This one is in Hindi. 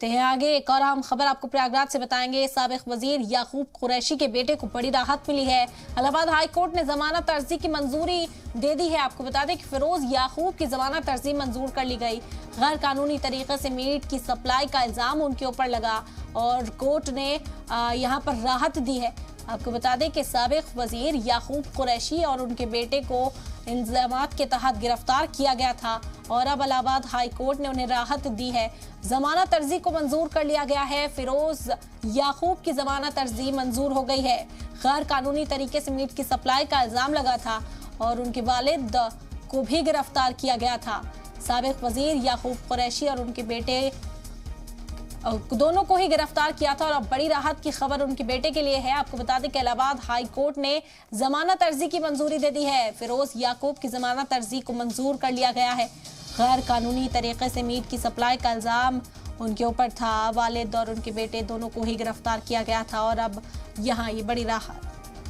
बढ़ते हैं आगे। एक और अहम खबर आपको प्रयागराज से बताएंगे। साबिक वजीर याकूब कुरैशी के बेटे को बड़ी राहत मिली है। इलाहाबाद हाई कोर्ट ने जमानत अर्जी की मंजूरी दे दी है। आपको बता दें कि फिरोज याकूब की जमानत अर्जी मंजूर कर ली गई। गैर कानूनी तरीके से मीट की सप्लाई का इल्जाम उनके ऊपर लगा और कोर्ट ने यहाँ पर राहत दी है। आपको बता दें कि साबिक वजीर याकूब कुरैशी और उनके बेटे को इल्जामात के तहत गिरफ्तार किया गया था और अब इलाहाबाद हाई कोर्ट ने उन्हें राहत दी है। जमानत अर्जी को मंजूर कर लिया गया है। फिरोज याकूब की जमानत अर्जी मंजूर हो गई है। गैर कानूनी तरीके से मीट की सप्लाई का इल्जाम लगा था और उनके वालिद को भी गिरफ्तार किया गया था। साबिक वजीर याकूब कुरैशी और उनके बेटे दोनों को ही गिरफ्तार किया था और अब बड़ी राहत की खबर उनके बेटे के लिए है। आपको बता दें कि इलाहाबाद हाई कोर्ट ने जमानत अर्जी की मंजूरी दे दी है। फिरोज याकूब की जमानत अर्जी को मंजूर कर लिया गया है। गैर कानूनी तरीके से मीट की सप्लाई का इल्जाम उनके ऊपर था। वालिद और उनके बेटे दोनों को ही गिरफ्तार किया गया था और अब यहाँ ये बड़ी राहत।